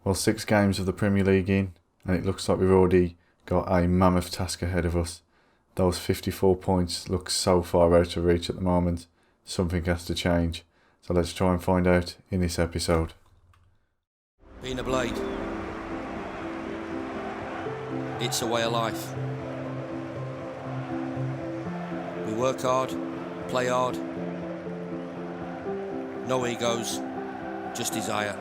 Well, 6 games of the Premier League in, and it looks like we've already got a mammoth task ahead of us. Those 54 points look so far out of reach at the moment. Something has to change. So let's try and find out in this episode. Being a Blade, it's a way of life. We work hard, play hard, no egos, just desire.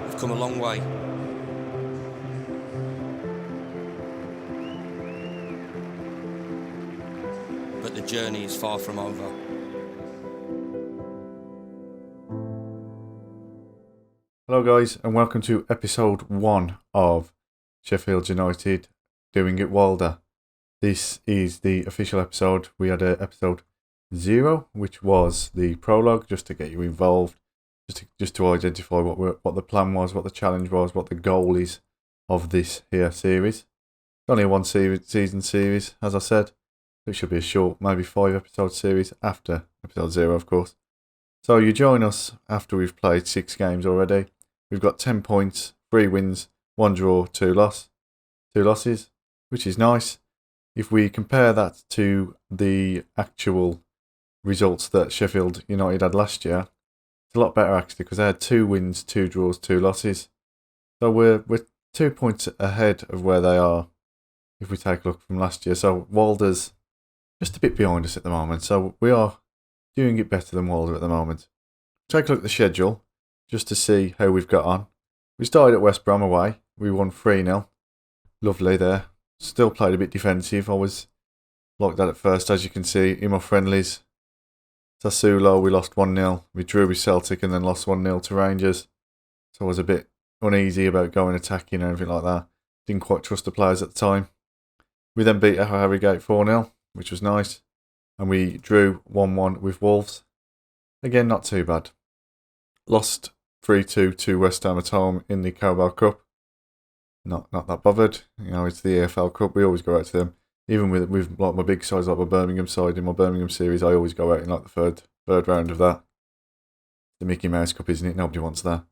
We've come a long way. But the journey is far from over. Hello guys, and welcome to episode 1 of Sheffield United Doing It Wilder. This is the official episode. We had episode 0, which was the prologue, just to get you involved, just to identify what the plan was, what the challenge was, what the goal is of this here series. It's only a season series, as I said. It should be a short, maybe 5-episode series after episode 0, of course. So you join us after we've played 6 games already. We've got 10 points, 3 wins, 1 draw, 2 losses, which is nice. If we compare that to the actual results that Sheffield United had last year, it's a lot better actually, because they had 2 wins, 2 draws, 2 losses. So we're 2 points ahead of where they are if we take a look from last year. So Wilder's just a bit behind us at the moment. So we are doing it better than Wilder at the moment. Take a look at the schedule just to see how we've got on. We started at West Brom away. We won 3-0. Lovely there. Still played a bit defensive. I was like that at first, as you can see in my friendlies. Sassuolo, we lost 1-0. We drew with Celtic and then lost 1-0 to Rangers. So I was a bit uneasy about going attacking and everything like that. Didn't quite trust the players at the time. We then beat Harrogate 4-0, which was nice. And we drew 1-1 with Wolves. Again, not too bad. Lost 3-2 to West Ham at home in the Carabao Cup. Not that bothered. You know, it's the EFL Cup. We always go out to them. Even with like my big sides, like my Birmingham side, in my Birmingham series, I always go out in like the third round of that. The Mickey Mouse Cup, isn't it? Nobody wants that.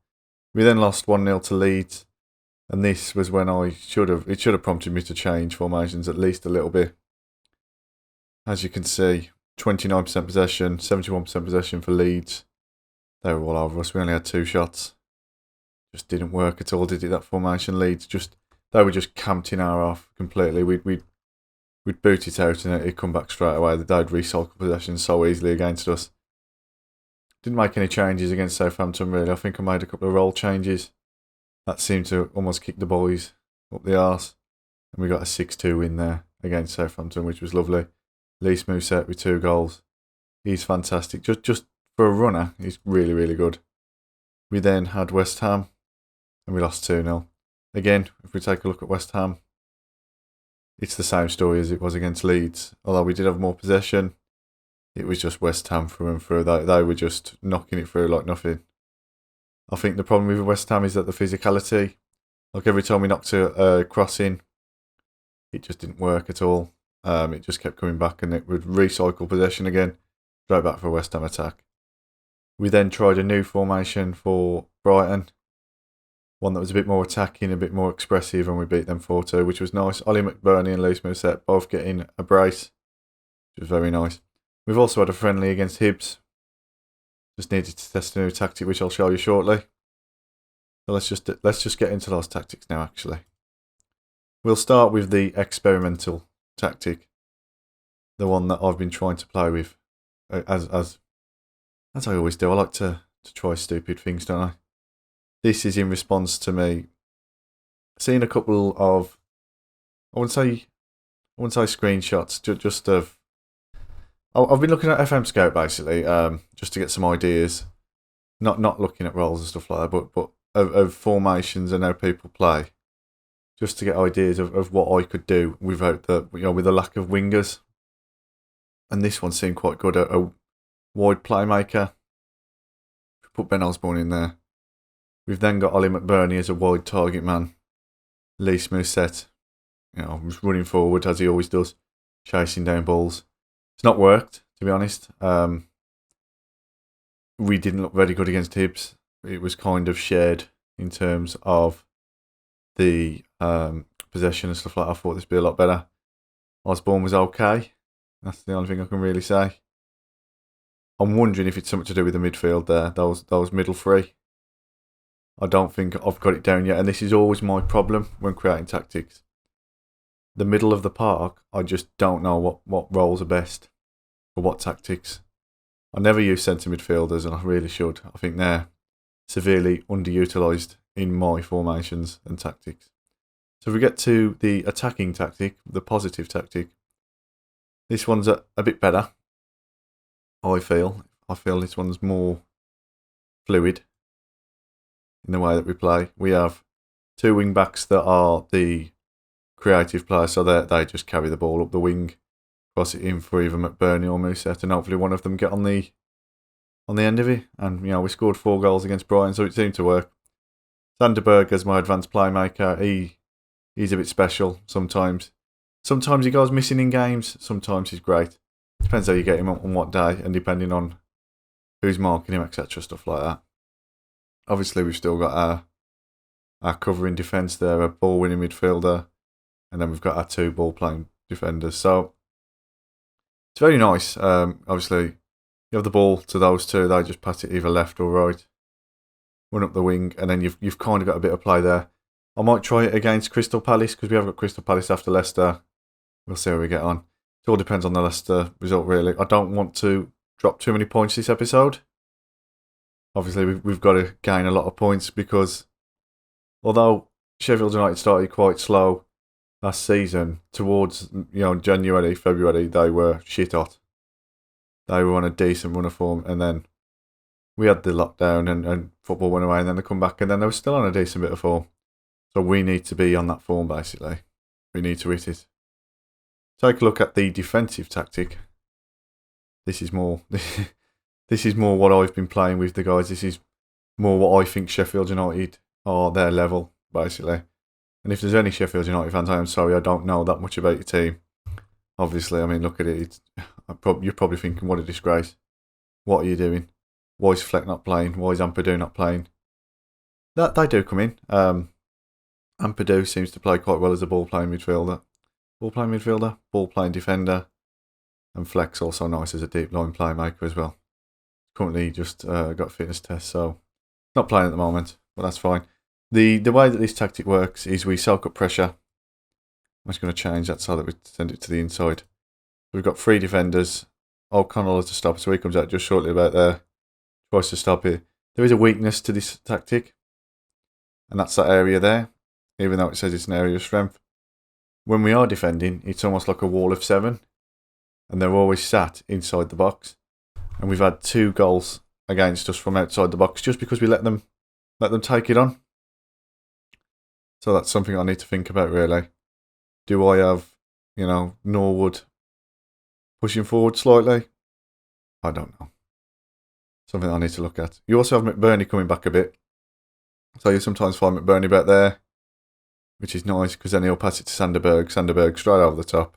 We then lost 1-0 to Leeds. And this was when it should have prompted me to change formations at least a little bit. As you can see, 29% possession, 71% possession for Leeds. They were all over us. We only had 2 shots. Just didn't work at all, did it, that formation? Leeds, they were just camped in our half completely. We'd boot it out and it'd come back straight away. They'd recycle possession so easily against us. Didn't make any changes against Southampton, really. I think I made a couple of role changes. That seemed to almost kick the boys up the arse. And we got a 6-2 win there against Southampton, which was lovely. Lees Mousset with 2 goals. He's fantastic. Just for a runner, he's really, really good. We then had West Ham, and we lost 2-0. Again, if we take a look at West Ham, it's the same story as it was against Leeds. Although we did have more possession, it was just West Ham through and through. They were just knocking it through like nothing. I think the problem with West Ham is that the physicality, like every time we knocked a cross in, it just didn't work at all. It just kept coming back and it would recycle possession again, straight back for a West Ham attack. We then tried a new formation for Brighton, one that was a bit more attacking, a bit more expressive, and we beat them 4-2, which was nice. Ollie McBurney and Lees Mousset both getting a brace, which was very nice. We've also had a friendly against Hibs. Just needed to test a new tactic, which I'll show you shortly. So let's just get into those tactics now, actually. We'll start with the experimental tactic, the one that I've been trying to play with, as I always do. I like to try stupid things, don't I? This is in response to me seeing a couple of, I wouldn't say screenshots, just of. I've been looking at FM Scout basically, just to get some ideas, not looking at roles and stuff like that, but of formations and how people play, just to get ideas of what I could do without with the lack of wingers. And this one seemed quite good, a wide playmaker. Put Ben Osborne in there. We've then got Ollie McBurney as a wide target man. Lees Mousset, just running forward as he always does, chasing down balls. It's not worked, to be honest. we didn't look very good against Hibs. It was kind of shared in terms of the possession and stuff like that. I thought this would be a lot better. Osborne was okay. That's the only thing I can really say. I'm wondering if it's something to do with the midfield there, those middle three. I don't think I've got it down yet, and this is always my problem when creating tactics. The middle of the park, I just don't know what roles are best for what tactics. I never use centre midfielders, and I really should. I think they're severely underutilised in my formations and tactics. So if we get to the attacking tactic, the positive tactic, this one's a bit better, I feel. I feel this one's more fluid in the way that we play. We have two wing backs that are the creative players, so they just carry the ball up the wing, cross it in for either McBurney or Mousset, and hopefully one of them get on the end of it. And we scored 4 goals against Brighton, so it seemed to work. Sanderberg as my advanced playmaker, he's a bit special sometimes. Sometimes he goes missing in games, sometimes he's great. Depends how you get him on what day, and depending on who's marking him, etc., stuff like that. Obviously, we've still got our covering defence there, a ball-winning midfielder, and then we've got our 2 ball-playing defenders. So it's very nice. Obviously, you have the ball to those 2; they just pass it either left or right, run up the wing, and then you've kind of got a bit of play there. I might try it against Crystal Palace because we have got Crystal Palace after Leicester. We'll see how we get on. It all depends on the Leicester result, really. I don't want to drop too many points this episode. Obviously, we've got to gain a lot of points because although Sheffield United started quite slow last season, towards January, February, they were shit hot. They were on a decent run of form, and then we had the lockdown and football went away, and then they come back, and then they were still on a decent bit of form. So we need to be on that form, basically. We need to hit it. Take a look at the defensive tactic. This is more what I've been playing with the guys. This is more what I think Sheffield United are their level, basically. And if there's any Sheffield United fans, I am sorry, I don't know that much about your team. Obviously, I mean, look at it. You're probably thinking, what a disgrace. What are you doing? Why is Fleck not playing? Why is Ampadu not playing? That they do come in. Ampadu seems to play quite well as a ball-playing midfielder. Ball-playing defender. And Fleck's also nice as a deep-line playmaker as well. Currently just got a fitness test, so not playing at the moment, but that's fine. The way that this tactic works is we soak up pressure. I'm just going to change that so that we send it to the inside. We've got 3 defenders. O'Connell is to stop, so he comes out just shortly about there. Tries to stop it. There is a weakness to this tactic, and that's that area there, even though it says it's an area of strength. When we are defending, it's almost like a wall of 7, and they're always sat inside the box. And we've had 2 goals against us from outside the box just because we let them take it on. So that's something I need to think about, really. Do I have, Norwood pushing forward slightly? I don't know. Something I need to look at. You also have McBurney coming back a bit. So you sometimes find McBurney back there, which is nice because then he'll pass it to Sanderberg. Sanderberg straight over the top.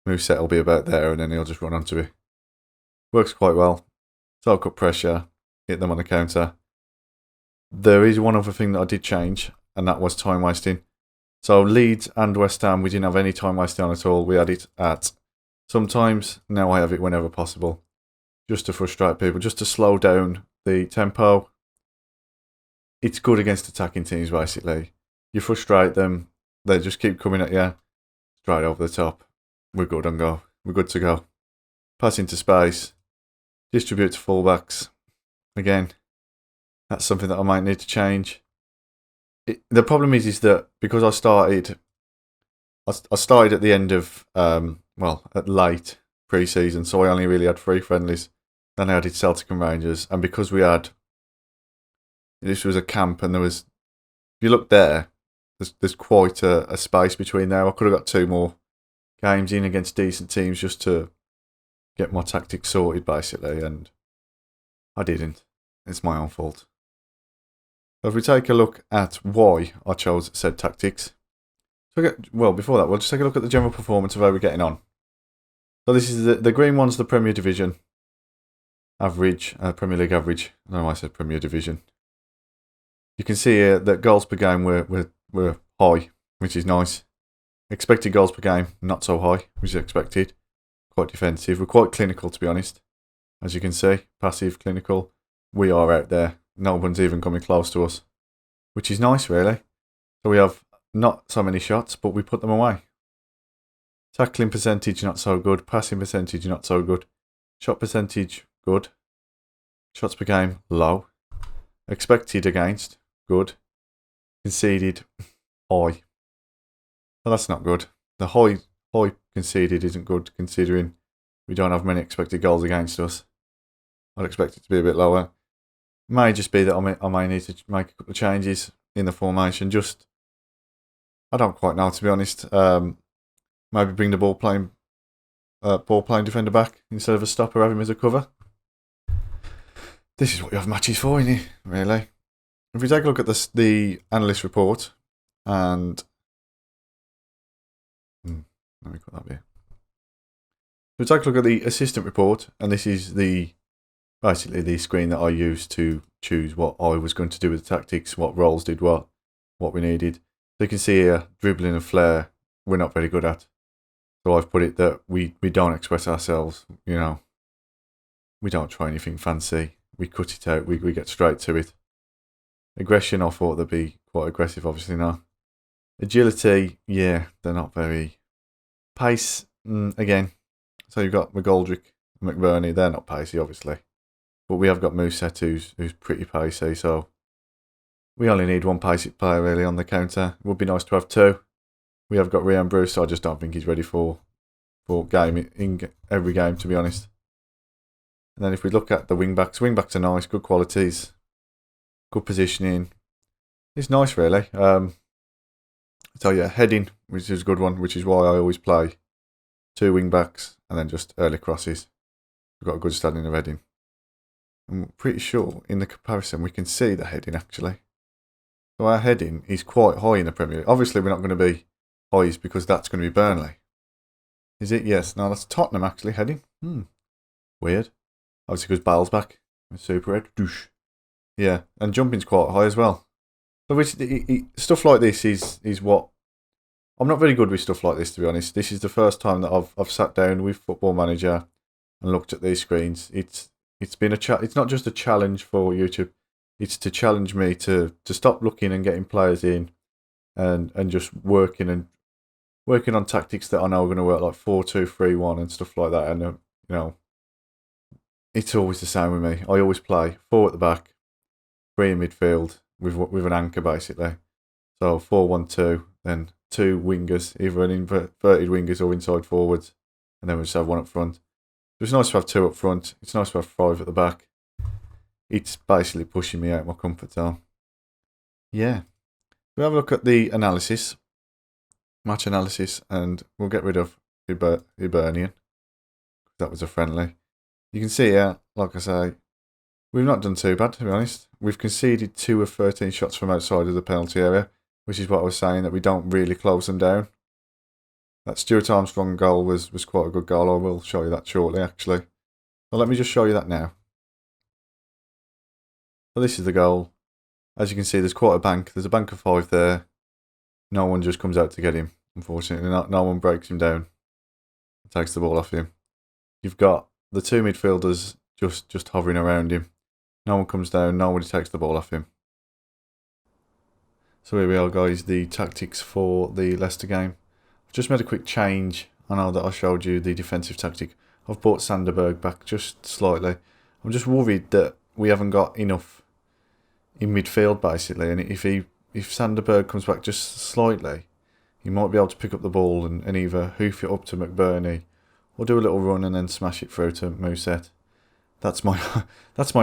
Mousset will be about there and then he'll just run onto it. Works quite well. Soak up pressure, hit them on the counter. There is one other thing that I did change, and that was time wasting. So Leeds and West Ham, we didn't have any time wasting on at all. We had it at sometimes. Now I have it whenever possible. Just to frustrate people, just to slow down the tempo. It's good against attacking teams, basically. You frustrate them, they just keep coming at you. Straight over the top. We're good on go. We're good to go. Pass into space. Distribute to fullbacks. Again, that's something that I might need to change. The problem is that because I started at the end of, at late pre-season, so I only really had 3 friendlies. Then I added Celtic and Rangers, and because this was a camp, and if you look there, there's quite a space between there. I could have got 2 more games in against decent teams just to get my tactics sorted, basically, and I didn't. It's my own fault. So if we take a look at why I chose said tactics. Before that, we'll just take a look at the general performance of how we're getting on. So this is the green one's the Premier Division. average, Premier League average. I don't know why I said Premier Division. You can see here that goals per game were high, which is nice. Expected goals per game, not so high, which is expected. Quite defensive. We're quite clinical, to be honest. As you can see, passive, clinical. We are out there. No one's even coming close to us, which is nice, really. So we have not so many shots, but we put them away. Tackling percentage, not so good. Passing percentage, not so good. Shot percentage, good. Shots per game, low. Expected against, good. Conceded, high. Well, that's not good. The high conceded isn't good, considering we don't have many expected goals against us. I'd expect it to be a bit lower. May just be that I may need to make a couple of changes in the formation. I don't quite know, to be honest. Maybe bring the ball playing defender back instead of a stopper, have him as a cover. This is what you have matches for, isn't it? Really. If we take a look at the analyst report, and let me put that here. If we take a look at the assistant report, and this is basically the screen that I used to choose what I was going to do with the tactics, what roles did what we needed. So you can see here, dribbling and flair, we're not very good at. So I've put it that we don't express ourselves, you know. We don't try anything fancy. We cut it out. We get straight to it. Aggression, I thought they'd be quite aggressive, obviously not. Agility, yeah, they're not very. Pace, again. So you've got McGoldrick and McBurney, they're not pacey, obviously. But we have got Mousset, who's pretty pacey, so we only need one pacey player really on the counter. It would be nice to have two. We have got Ryan Bruce, I just don't think he's ready for game in every game, to be honest. And then if we look at the wing-backs are nice, good qualities, good positioning. It's nice, really. So yeah, heading, which is a good one, which is why I always play two wing-backs and then just early crosses. We've got a good standing of heading. I'm pretty sure in the comparison we can see the heading, actually. So our heading is quite high in the Premier League. Obviously, we're not going to be highest because that's going to be Burnley. Is it? Yes. No, that's Tottenham, actually, heading. Weird. Obviously, because Bale's back. Super Red. Douche. Yeah, and jumping's quite high as well. So stuff like this is what... I'm not very good with stuff like this, to be honest. This is the first time that I've sat down with Football Manager and looked at these screens. It's been it's not just a challenge for YouTube. It's to challenge me to stop looking and getting players in and just working on tactics that I know are going to work, like 4-2-3-1 and stuff like that. And you know, it's always the same with me. I always play 4 at the back, 3 in midfield with an anchor, basically. So 4-1-2, then 2 wingers, either an inverted wingers or inside forwards, and then we just have 1 up front. So it's nice to have 2 up front. It's nice to have 5 at the back. It's basically pushing me out of my comfort zone. Yeah. We'll have a look at the analysis, match analysis, and we'll get rid of Hibernian. That was a friendly. You can see here, like I say, we've not done too bad, to be honest. We've conceded 2 of 13 shots from outside of the penalty area, which is what I was saying, that we don't really close them down. That Stuart Armstrong goal was quite a good goal. I will show you that shortly, actually. So let me just show you that now. So this is the goal. As you can see, there's quite a bank. There's a bank of 5 there. No one just comes out to get him, unfortunately. No one breaks him down. Takes the ball off him. You've got the 2 midfielders just hovering around him. No one comes down. Nobody takes the ball off him. So here we are, guys. The tactics for the Leicester game. I've just made a quick change. I know that I showed you the defensive tactic. I've brought Sanderberg back just slightly. I'm just worried that we haven't got enough in midfield, basically. And if Sanderberg comes back just slightly, he might be able to pick up the ball and either hoof it up to McBurney or do a little run and then smash it through to Mousset. That's my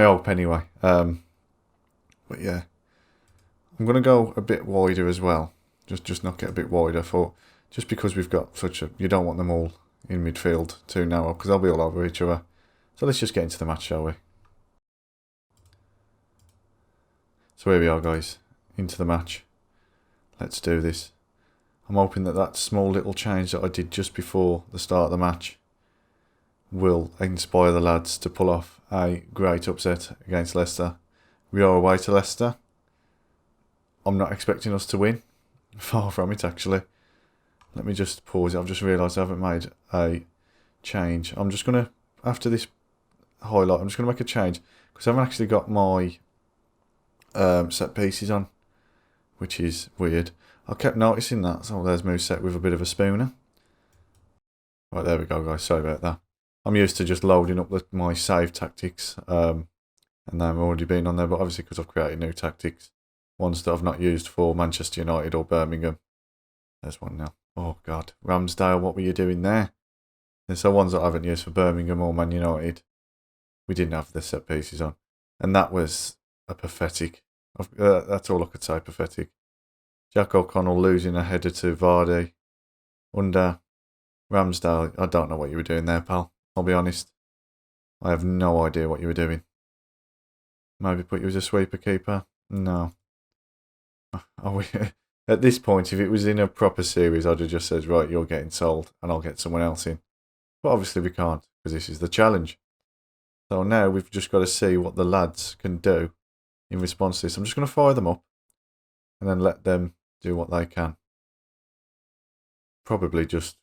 hope anyway. But yeah, I'm going to go a bit wider as well. Just knock it a bit wider just because we've got you don't want them all in midfield too narrow because they'll be all over each other. So let's just get into the match, shall we? So here we are, guys, into the match. Let's do this. I'm hoping that small little change that I did just before the start of the match will inspire the lads to pull off a great upset against Leicester. We are away to Leicester. I'm not expecting us to win. Far from it, actually. Let me just pause it. I've just realised I haven't made a change. I'm just going to, after this highlight, I'm just going to make a change because I haven't actually got my set pieces on, which is weird. I kept noticing that. So there's moveset with a bit of a spooner. Right, there we go, guys. Sorry about that. I'm used to just loading up my save tactics, and they've already been on there, but obviously because I've created new tactics, ones that I've not used for Manchester United or Birmingham. There's one now. Oh, God. Ramsdale, what were you doing there? There's some ones that I haven't used for Birmingham or Man United. We didn't have the set pieces on. And that was a pathetic. That's all I could say, pathetic. Jack O'Connell losing a header to Vardy. Under Ramsdale, I don't know what you were doing there, pal. I'll be honest. I have no idea what you were doing. Maybe put you as a sweeper keeper? No. At this point, if it was in a proper series, I'd have just said, right, you're getting sold and I'll get someone else in. But obviously we can't because this is the challenge. So now we've just got to see what the lads can do in response to this. I'm just going to fire them up and then let them do what they can. Probably just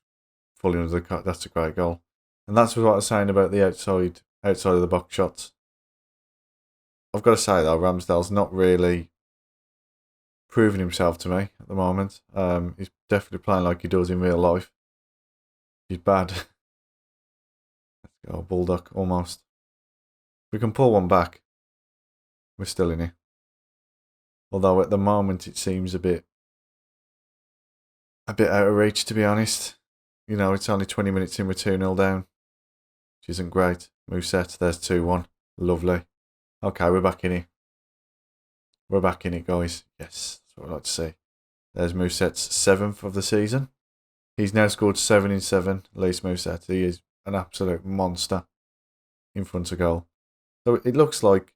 fully under the cut. That's a great goal. And that's what I was saying about the outside of the box shots. I've got to say though, Ramsdale's not really proving himself to me at the moment. He's definitely playing like he does in real life. He's bad. Let's go, Bulldog, almost. We can pull one back. We're still in here. Although at the moment it seems a bit out of reach, to be honest. You know, it's only 20 minutes in, we're 2-0 down. Which isn't great. Move set, there's 2-1. Lovely. Okay, we're back in here. We're back in it, guys. Yes, that's what I'd like to see. There's Moveset's 7th of the season. He's now scored 7 in 7. Least Moveset. He is an absolute monster in front of goal. So it looks like,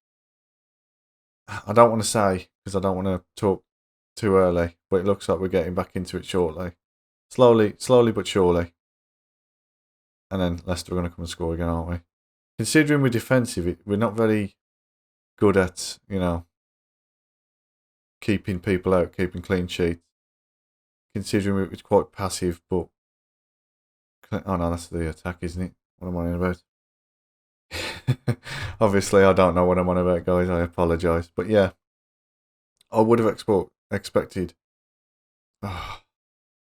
I don't want to say because I don't want to talk too early, but it looks like we're getting back into it shortly. Slowly but surely. And then Leicester are going to come and score again, aren't we? Considering we're defensive, we're not very good at, keeping people out, keeping clean sheets. Considering we're quite passive, but... Oh no, that's the attack, isn't it? What am I on about? Obviously, I don't know what I'm on about, guys. I apologise. But yeah, I would have expected... Oh,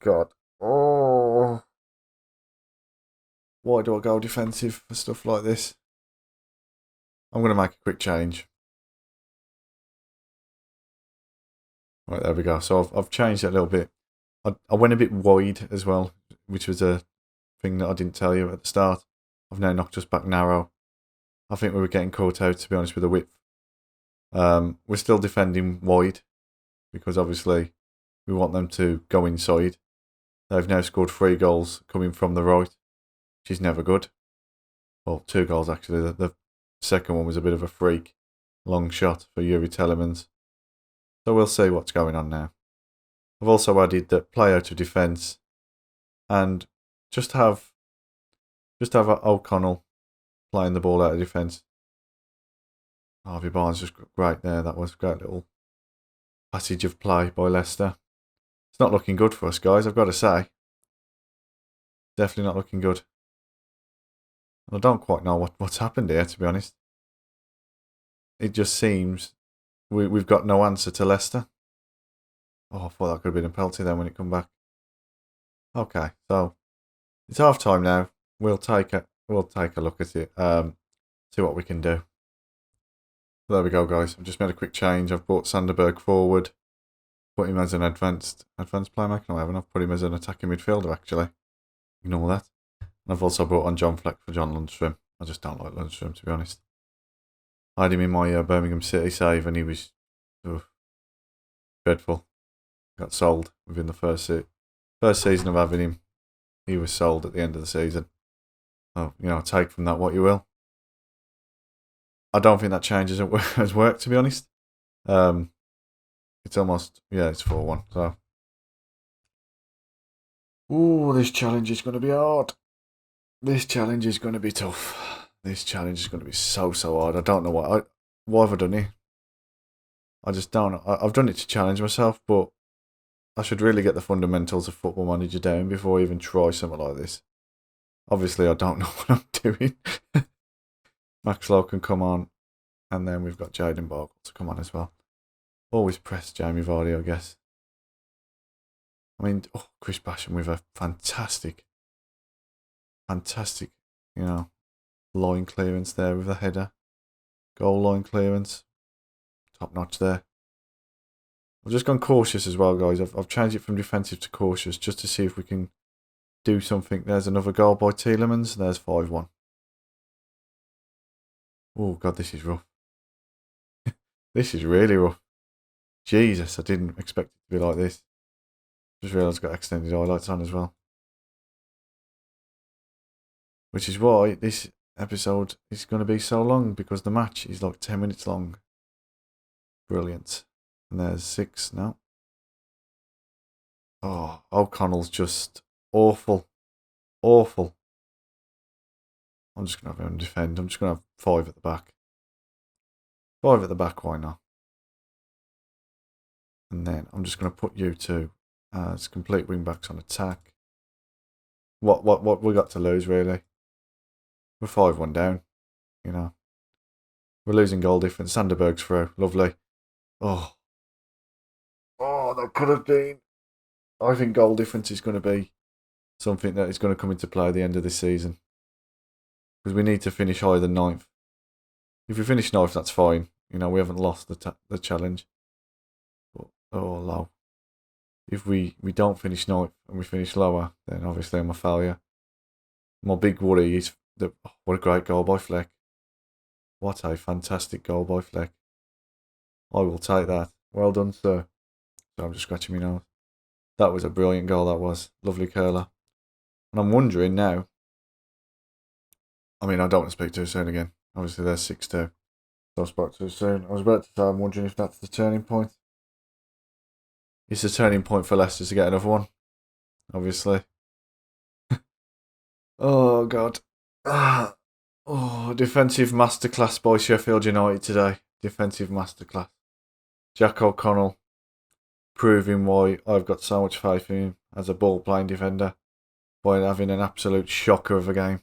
God. Oh... Why do I go defensive for stuff like this? I'm going to make a quick change. Right, there we go. So I've changed it a little bit. I went a bit wide as well, which was a thing that I didn't tell you at the start. I've now knocked us back narrow. I think we were getting caught out, to be honest, with the width. We're still defending wide because obviously we want them to go inside. They've now scored 3 goals coming from the right, which is never good. Well, 2 goals actually. The second one was a bit of a freak. Long shot for Yuri Telemans. So we'll see what's going on now. I've also added that play out of defence and just have O'Connell playing the ball out of defence. Harvey Barnes just great there. That was a great little passage of play by Leicester. It's not looking good for us, guys, I've got to say. Definitely not looking good. I don't quite know what's happened here, to be honest. It just seems we've got no answer to Leicester. Oh, I thought that could have been a penalty then when it come back. Okay, so it's half time now. We'll take a look at it. See what we can do. There we go, guys. I've just made a quick change. I've brought Sanderberg forward, put him as an advanced playmaker. No, I haven't. I've put him as an attacking midfielder, actually. Ignore that. And I've also brought on John Fleck for John Lundstrom. I just don't like Lundstrom, to be honest. I had him in my Birmingham City save and he was dreadful. Got sold within the first season of having him. He was sold at the end of the season. So, take from that what you will. I don't think that change has worked, to be honest. It's almost, it's 4-1. So, ooh, this challenge is going to be hard. This challenge is going to be tough. This challenge is going to be so hard. I don't know why have I done it? I just don't know. I've done it to challenge myself, but I should really get the fundamentals of Football Manager down before I even try something like this. Obviously, I don't know what I'm doing. Max Lowe can come on, and then we've got Jaden Bogle to come on as well. Always press Jamie Vardy, I guess. I mean, Chris Basham with a fantastic, line clearance there with the header. Goal line clearance. Top notch there. I've just gone cautious as well, guys. I've changed it from defensive to cautious just to see if we can do something. There's another goal by Tielemans. There's 5-1. Oh, God, this is rough. This is really rough. Jesus, I didn't expect it to be like this. Just realised I've got extended highlights on as well. Which is why this episode is going to be so long, because the match is like 10 minutes long. Brilliant. And there's 6 now. Oh, O'Connell's just awful. Awful. I'm just going to have him defend. I'm just going to have 5 at the back. 5 at the back, why not? And then I'm just going to put you two as complete wing backs on attack. What we got to lose, really? We're 5-1 down, you know. We're losing goal difference. Sanderberg's through. Lovely. Oh, that could have been. I think goal difference is going to be something that is going to come into play at the end of this season. Because we need to finish higher than 9th. If we finish 9th, that's fine. You know, we haven't lost the challenge. But, low. If we don't finish 9th and we finish lower, then obviously I'm a failure. My big worry is what a great goal by Fleck. What a fantastic goal by Fleck. I will take that. Well done, sir. So I'm just scratching my nose. That was a brilliant goal, that was. Lovely curler. And I'm wondering now. I mean, I don't want to speak too soon again. Obviously, there's 6-2. So I spoke too soon. I was about to say, I'm wondering if that's the turning point. It's a turning point for Leicester to get another one. Obviously. Oh, God. Defensive masterclass by Sheffield United today. Defensive masterclass. Jack O'Connell proving why I've got so much faith in him as a ball-playing defender by having an absolute shocker of a game.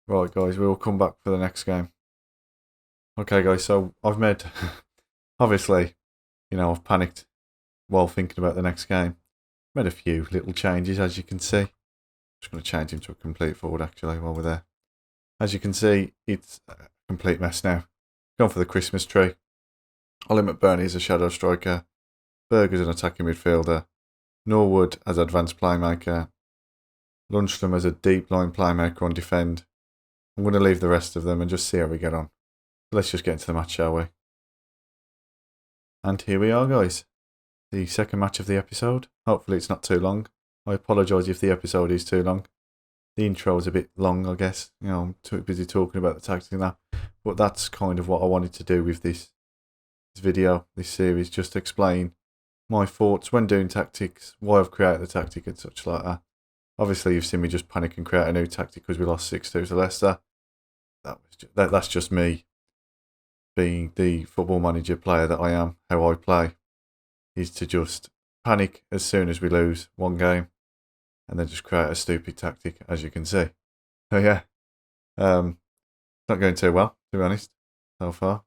Right, guys, we will come back for the next game. Okay, guys, so I've made... obviously, I've panicked while thinking about the next game. Made a few little changes, as you can see. Just going to change him to a complete forward, actually, while we're there. As you can see, it's a complete mess now. Gone for the Christmas tree. Ollie McBurney is a shadow striker. Berger's an attacking midfielder. Norwood as advanced playmaker. Lundstrom as a deep line playmaker on defend. I'm going to leave the rest of them and just see how we get on. Let's just get into the match, shall we? And here we are, guys. The second match of the episode. Hopefully it's not too long. I apologise if the episode is too long. The intro is a bit long, I guess. I'm too busy talking about the tactics and that. But that's kind of what I wanted to do with this video, this series, just to explain my thoughts when doing tactics, why I've created the tactic and such like that. Obviously, you've seen me just panic and create a new tactic because we lost 6-2 to Leicester. That's just me being the Football Manager player that I am. How I play is to just panic as soon as we lose one game and then just create a stupid tactic, as you can see. So yeah, not going too well, to be honest, so far.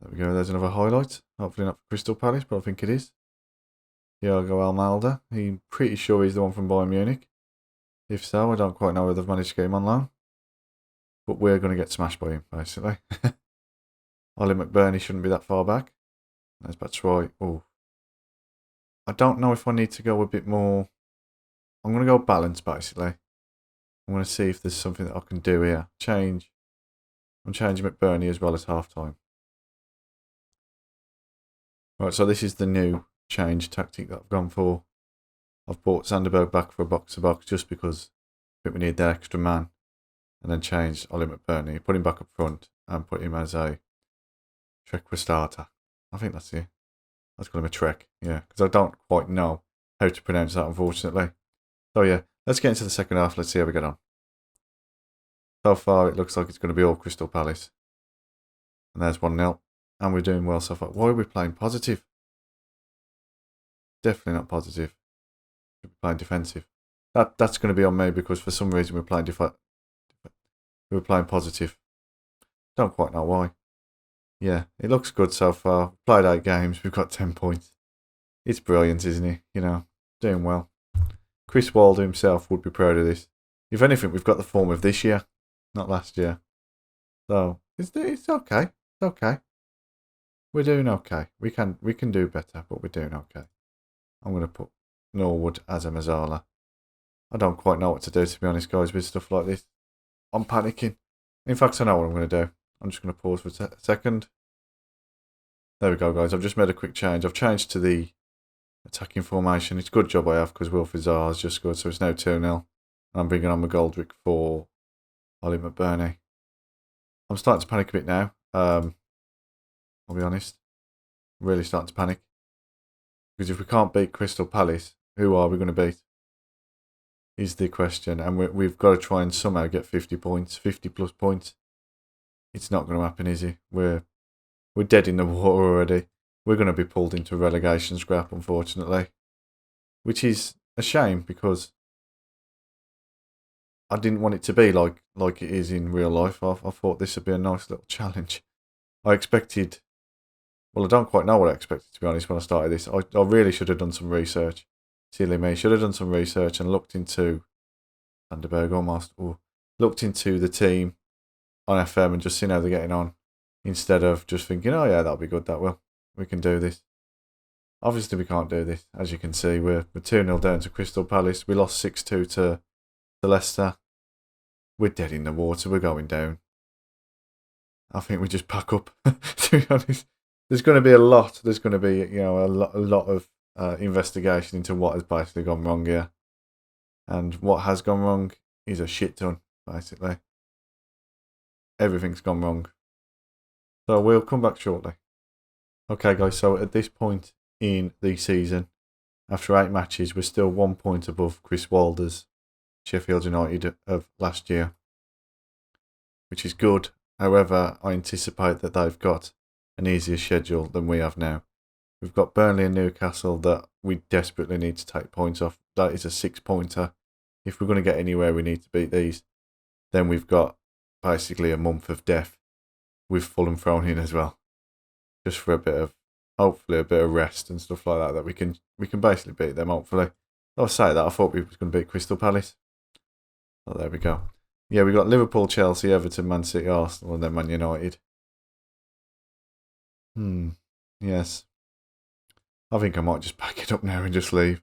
There we go, there's another highlight. Hopefully not for Crystal Palace, but I think it is. Thiago Almalda. I'm pretty sure he's the one from Bayern Munich. If so, I don't quite know whether they've managed to get him on loan. But we're going to get smashed by him, basically. Ollie McBurney shouldn't be that far back. That's right. Oh, I don't know if I need to go a bit more. I'm going to go balance, basically. I'm going to see if there's something that I can do here. I'm changing McBurney as well as half-time. Right, so this is the new change tactic that I've gone for. I've brought Sanderberg back for a box-to-box just because I think we need that extra man. And then changed Ollie McBurney, put him back up front and put him as a Trek starter. I think that's it. Let's call him a Trek, yeah, because I don't quite know how to pronounce that, unfortunately. So yeah, let's get into the second half. Let's see how we get on. So far, it looks like it's going to be all Crystal Palace. And there's 1-0. And we're doing well so far. Why are we playing positive? Definitely not positive. We're playing defensive. That's going to be on me because for some reason we're playing positive. Don't quite know why. Yeah, it looks good so far. Played 8 games. We've got 10 points. It's brilliant, isn't he? You know, doing well. Chris Wilder himself would be proud of this. If anything, we've got the form of this year, not last year. So it's okay. It's okay. We're doing okay. We can do better, but we're doing okay. I'm going to put Norwood as a Mazzala. I don't quite know what to do, to be honest, guys, with stuff like this. I'm panicking. In fact, I know what I'm going to do. I'm just going to pause for a second. There we go, guys. I've just made a quick change. I've changed to the attacking formation. It's a good job I have because Wilfried Zaha's just scored, so it's now 2-0. And I'm bringing on McGoldrick for Ollie McBurney. I'm starting to panic a bit now. I'll be honest. I'm really starting to panic. Because if we can't beat Crystal Palace, who are we going to beat? Is the question. And we've got to try and somehow get 50 points, 50 plus points. It's not going to happen, is it? We're dead in the water already. We're going to be pulled into a relegation scrap, unfortunately. Which is a shame because I didn't want it to be like it is in real life. I thought this would be a nice little challenge. I expected... Well, I don't quite know what I expected, to be honest, when I started this. I really should have done some research. Silly me. Should have done some research and looked into... Vandenberg almost. Or looked into the team on FM and just seen how they're getting on. Instead of just thinking, oh yeah, that'll be good, that will. We can do this. Obviously, we can't do this. As you can see, we're 2-0 down to Crystal Palace. We lost 6-2 to Leicester. We're dead in the water. We're going down. I think we just pack up, to be honest. There's going to be a lot. There's going to be, a lot of investigation into what has basically gone wrong here. And what has gone wrong is a shit ton, basically. Everything's gone wrong. So we'll come back shortly. Okay, guys, so at this point in the season, after 8 matches, we're still 1 point above Chris Wilder's Sheffield United of last year, which is good. However, I anticipate that they've got an easier schedule than we have now. We've got Burnley and Newcastle that we desperately need to take points off. That is a 6-pointer. If we're going to get anywhere, we need to beat these. Then we've got basically a month of death with Fulham thrown in as well. Just for hopefully a bit of rest and stuff like that we can basically beat them, hopefully. I'll say that, I thought we was going to beat Crystal Palace. Oh, there we go. Yeah, we got Liverpool, Chelsea, Everton, Man City, Arsenal, and then Man United. Yes. I think I might just pack it up now and just leave.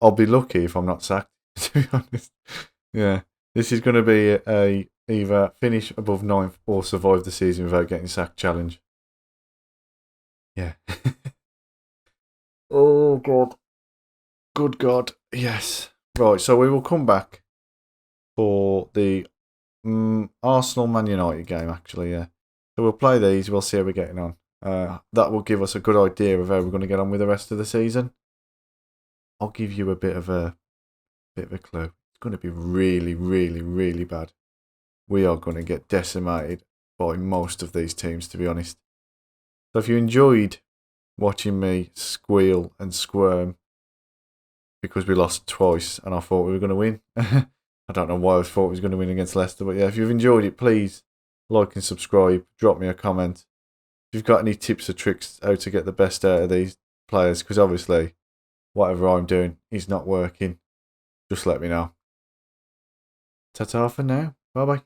I'll be lucky if I'm not sacked, to be honest. Yeah. This is going to be a either finish above 9th or survive the season without getting sacked challenge. Yeah. Oh, God. Good God. Yes. Right, so we will come back for the Arsenal Man United game, actually, yeah. So we'll play these, we'll see how we're getting on. That will give us a good idea of how we're going to get on with the rest of the season. I'll give you a bit of a clue. It's going to be really, really, really bad. We are going to get decimated by most of these teams, to be honest. So if you enjoyed watching me squeal and squirm because we lost twice and I thought we were going to win. I don't know why I thought we was going to win against Leicester, but yeah, if you've enjoyed it, please like and subscribe. Drop me a comment. If you've got any tips or tricks how to get the best out of these players, because obviously whatever I'm doing is not working, just let me know. Ta-ta for now. Bye-bye.